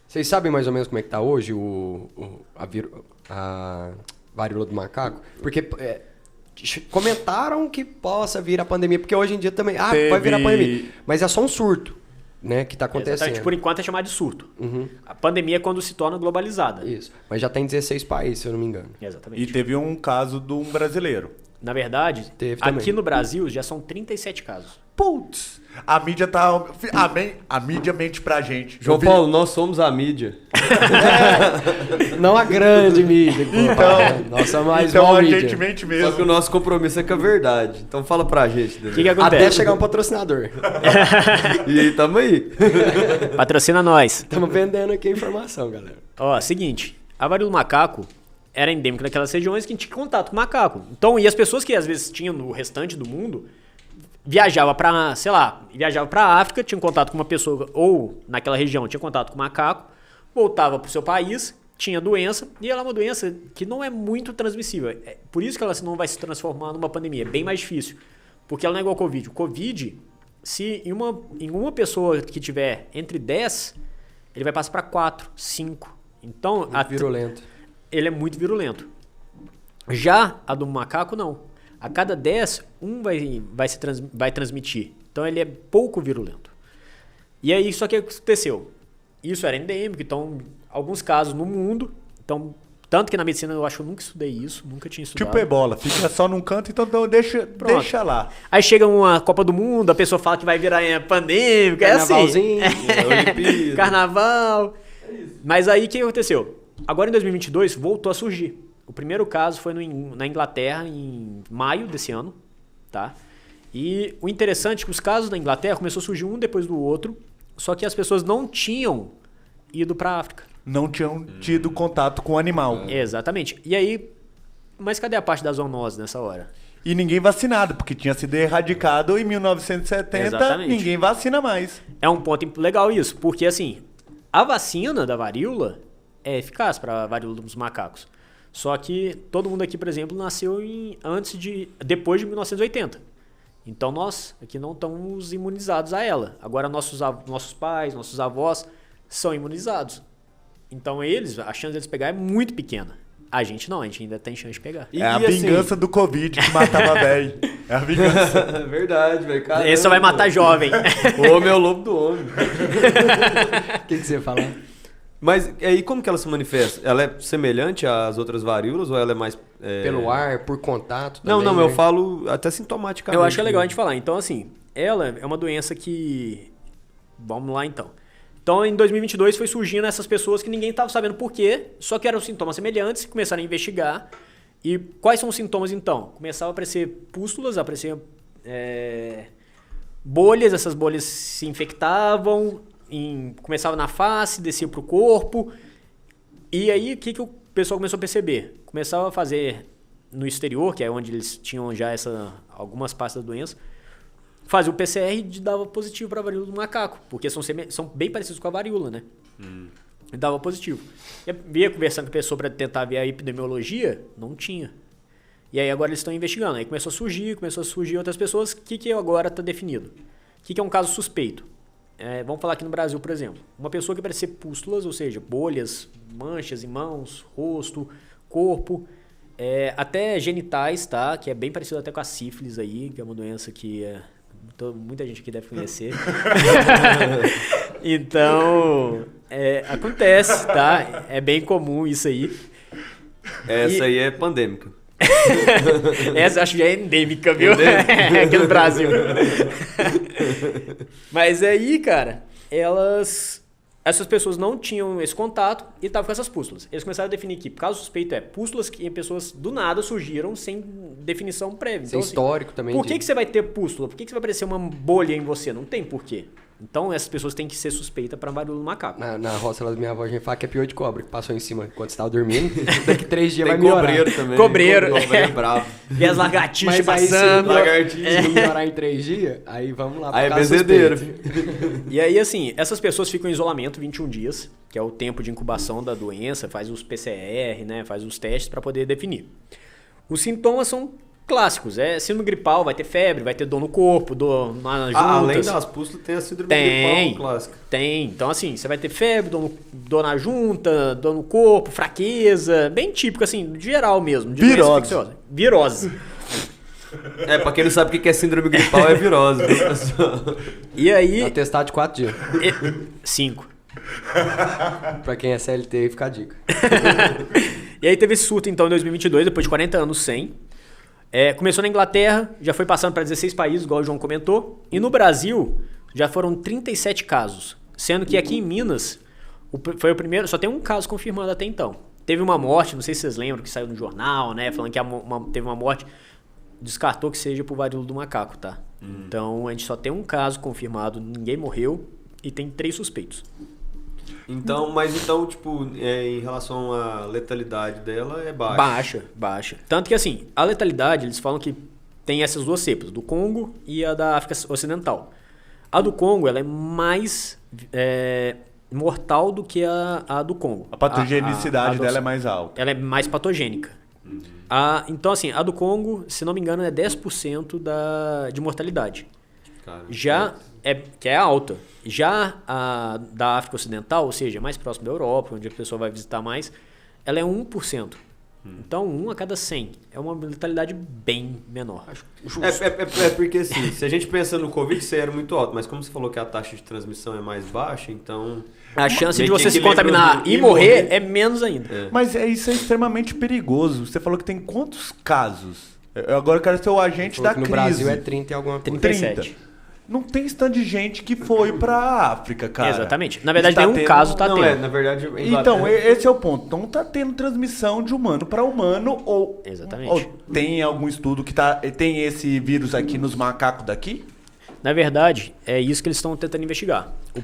Vocês sabem mais ou menos como é que tá hoje a varíola do macaco? Porque comentaram que possa vir a pandemia, porque hoje em dia também... vai vir a pandemia. Mas é só um surto, né, que tá acontecendo. Exatamente. Por enquanto é chamado de surto. A pandemia é quando se torna globalizada. Isso. Mas já tem 16 países, se eu não me engano. Exatamente. E teve um caso de um brasileiro. Na verdade, Teve aqui também. no Brasil já são 37 casos. Putz, a mídia tá... A mídia mente pra gente. João Paulo, nós somos a mídia. Não a grande mídia. Então, nossa, mais então mal a mídia. gente mente Só mesmo. que o nosso compromisso é com a verdade. Então fala pra gente, O Danilo. que acontece? Até chegar um patrocinador. E tamo aí. Patrocina nós. Estamos vendendo aqui a informação, galera. Ó, seguinte, a varíola do macaco era endêmica daquelas regiões que a gente tinha contato com macaco. Então, e as pessoas que às vezes tinham no restante do mundo viajava pra África, tinha contato com uma pessoa, ou naquela região tinha contato com macaco, voltava pro seu país, tinha doença, e ela é uma doença que não é muito transmissível. É por isso que ela não vai se transformar numa pandemia, é bem mais difícil. Porque ela não é igual ao Covid. O Covid, se em uma pessoa que tiver entre 10, ele vai passar para 4, 5. Então, Virulento. ele é muito virulento. Já a do macaco, não. A cada 10, um vai transmitir. Então, ele é pouco virulento. E aí, só que aconteceu? Isso era endêmico, então, alguns casos no mundo. Então, tanto que na medicina eu acho que eu nunca estudei isso, nunca tinha estudado. Tipo ebola, fica só num canto, então deixa lá. Aí chega uma Copa do Mundo, a pessoa fala que vai virar pandêmica, é assim. Carnavalzinho, Olimpíada. Carnaval. Mas aí o que aconteceu? Agora em 2022 voltou a surgir. O primeiro caso foi na Inglaterra em maio desse ano, tá? E o interessante é que os casos da Inglaterra começou a surgir um depois do outro, só que as pessoas não tinham ido para a África. Não tinham tido contato com o animal. Exatamente. E aí, mas cadê a parte da zoonose nessa hora? E ninguém vacinado, porque tinha sido erradicado em 1970, Exatamente. ninguém vacina mais. É um ponto legal isso, porque assim, a vacina da varíola é eficaz para a varíola dos macacos. Só que todo mundo aqui, por exemplo, nasceu depois de 1980. Então nós aqui não estamos imunizados a ela. Agora nossos pais, nossos avós são imunizados. Então a chance deles pegar é muito pequena. A gente não, a gente ainda tem chance de pegar. É a vingança do Covid que matava velho. É a vingança. É verdade, velho. Caramba. Esse só vai matar jovem. O homem é o lobo do homem. O que você ia falar? Mas aí como que ela se manifesta? Ela é semelhante às outras varíolas ou ela é mais... Pelo ar, por contato Não, também, não, eu né? falo até sintomaticamente. Eu acho que é legal a gente falar. Então, assim, ela é uma doença que... Vamos lá, então. Então, em 2022 foi surgindo essas pessoas que ninguém estava sabendo por quê, só que eram sintomas semelhantes, começaram a investigar. E quais são os sintomas, então? Começavam a aparecer pústulas, apareciam bolhas, essas bolhas se infectavam, começava na face, descia para o corpo. E aí, o que o pessoal começou a perceber? Começava a fazer no exterior, que é onde eles tinham já algumas partes da doença, fazia o PCR e dava positivo para a varíola do macaco, porque são bem parecidos com a varíola, né? E dava positivo. Eu via conversando com a pessoa para tentar ver a epidemiologia, não tinha. E aí agora eles estão investigando. Aí começou a surgir outras pessoas. O que agora está definido? O que é um caso suspeito? Vamos falar aqui no Brasil, por exemplo. Uma pessoa que aparecer pústulas, ou seja, bolhas, manchas em mãos, rosto, corpo, até genitais, tá? Que é bem parecido até com a sífilis aí, que é uma doença que muita gente aqui deve conhecer. Então, acontece, tá? É bem comum isso aí. Essa aí é pandêmica. Essa eu acho que já é endêmica, viu? Aqui no Brasil. Mas aí, cara, essas pessoas não tinham esse contato e estavam com essas pústulas. Eles começaram a definir que caso suspeito pústulas que em pessoas do nada surgiram sem definição prévia. Sem então, histórico também. Por que você vai ter pústula? Por que vai aparecer uma bolha em você? Não tem porquê. Então essas pessoas têm que ser suspeitas para varíola do macaco. Na roça da minha avó, a gente fala que é pior de cobra, que passou em cima quando você estava dormindo. Daqui 3 dias vai Tem melhorar. cobreiro também. Cobreiro. Cobreiro bravo. E as lagartixas Mas aí, passando. se não melhorar em 3 dias, aí vamos lá. Aí é caso benzedeiro. suspeito. E aí, assim, essas pessoas ficam em isolamento 21 dias, que é o tempo de incubação da doença, faz os PCR, né, faz os testes para poder definir. Os sintomas são clássicos. É síndrome gripal, vai ter febre, vai ter dor no corpo, dor nas juntas. Além das pústulas, tem a síndrome gripal clássica. Tem. Então, assim, você vai ter febre, dor na junta, dor no corpo, fraqueza. Bem típico, assim, de geral mesmo. De virose. Pra quem não sabe o que é síndrome gripal, é virose. E aí... Atestado de 4 dias. 5. Pra quem é CLT, aí fica a dica. E aí teve esse surto, então, em 2022, depois de 40 anos sem. Começou na Inglaterra, já foi passando para 16 países, igual o João comentou. E no Brasil, já foram 37 casos. Sendo que aqui em Minas, foi o primeiro... Só tem um caso confirmado até então. Teve uma morte, não sei se vocês lembram, que saiu no jornal, né? Falando que teve uma morte... Descartou que seja por varíola do macaco, tá? Então, a gente só tem um caso confirmado, ninguém morreu e tem 3 suspeitos. Então, tipo, em relação à letalidade dela, é baixa. Baixa. Tanto que, assim, a letalidade, eles falam que tem essas 2 cepas, do Congo e a da África Ocidental. A do Congo, ela é mais mortal do que a do Congo. A patogenicidade dela é mais alta. Ela é mais patogênica. Então, assim, a do Congo, se não me engano, é 10% de mortalidade. Cara, que é alta. Já a da África Ocidental, ou seja, mais próximo da Europa, onde a pessoa vai visitar mais, ela é 1%. Então, 1 a cada 100. É uma letalidade bem menor. Porque, assim, se a gente pensa no Covid, isso aí era muito alto. Mas como você falou que a taxa de transmissão é mais baixa, então... A chance de você se contaminar e morrer é menos ainda. Mas isso é extremamente perigoso. Você falou que tem quantos casos? Eu agora quero ser o agente da crise. No Brasil é 30 e alguma coisa. 37. Não tem esse tanto de gente que foi pra África, cara. Exatamente. Na verdade, nenhum caso tá tendo. Na verdade... Então, esse é o ponto. Então tá tendo transmissão de humano para humano ou... Exatamente. Ou tem algum estudo que tem esse vírus aqui nos macacos daqui? Na verdade, é isso que eles estão tentando investigar. O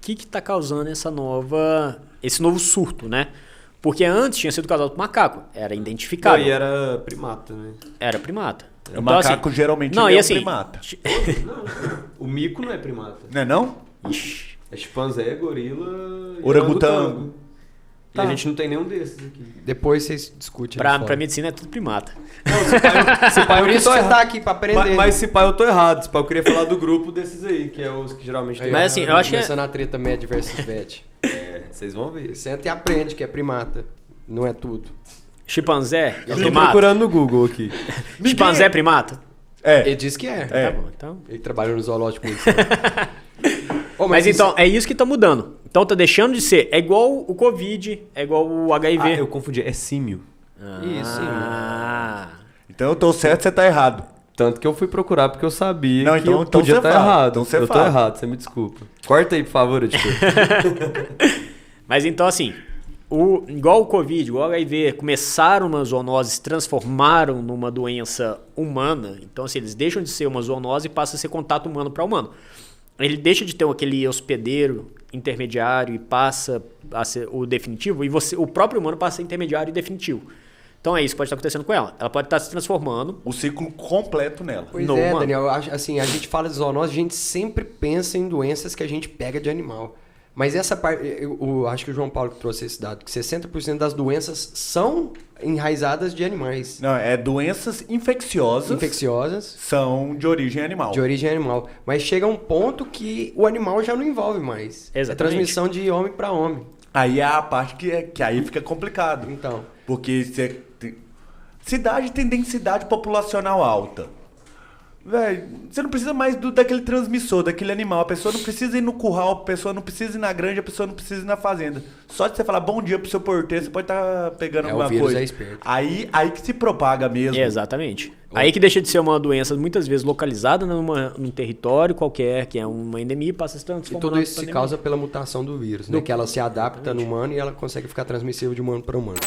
que está causando esse novo surto, né? Porque antes tinha sido causado por macaco. Era identificado. E era primata, né? Era primata. O então, macaco geralmente é um primata. O mico não é primata. Não é não? Ixi. É chimpanzé, gorila... Orangotango. E a gente não tem nenhum desses aqui. Depois vocês discutem. Pra medicina é tudo primata. Se pai, por isso você tá aqui pra aprender. Mas se pai eu tô errado. Se pai eu queria falar do grupo desses aí, que é os que geralmente tem. Mas assim, eu acho que... Começando a treta média versus vet. Vocês vão ver. Senta e aprende que é primata. Não é tudo. Chimpanzé é Eu tô primata? procurando no Google aqui. Chimpanzé é primata? Ele diz que é. Tá bom, então... Ele trabalha no zoológico. Mas então, é isso que tá mudando. Então tá deixando de ser. É igual o Covid, é igual o HIV. Eu confundi. É símio. Isso. Então eu tô certo, você tá errado. Tanto que eu fui procurar porque eu sabia não, que então, eu podia estar errado. Então você eu tô errado, você me desculpa. Corta aí, por favor, editor. Mas então, assim, igual o Covid, igual o HIV, começaram uma zoonose, se transformaram numa doença humana. Então, assim, eles deixam de ser uma zoonose e passam a ser contato humano para humano. Ele deixa de ter aquele hospedeiro intermediário e passa a ser o definitivo, e o próprio humano passa a ser intermediário e definitivo. Então é isso que pode estar acontecendo com ela. Ela pode estar se transformando... O ciclo completo nela. Pois é, Daniel. Assim, a gente fala de zoonose, a gente sempre pensa em doenças que a gente pega de animal. Mas essa parte... Eu acho que o João Paulo trouxe esse dado, que 60% das doenças são enraizadas de animais. Não, doenças infecciosas. São de origem animal. De origem animal. Mas chega um ponto que o animal já não envolve mais. Exatamente. É transmissão de homem para homem. Aí é a parte que aí fica complicado. Então. Porque cidade tem densidade populacional alta. Véi, você não precisa mais daquele transmissor, daquele animal. A pessoa não precisa ir no curral, a pessoa não precisa ir na granja, a pessoa não precisa ir na fazenda. Só de você falar bom dia pro seu porteiro, você pode estar pegando alguma o vírus coisa. É esperto. Aí que se propaga mesmo. Exatamente. Aí que deixa de ser uma doença muitas vezes localizada num território qualquer, que é uma endemia, passa a se transformar. E tudo isso se causa pela mutação do vírus, né? Que ela se adapta no humano e ela consegue ficar transmissível de humano para humano.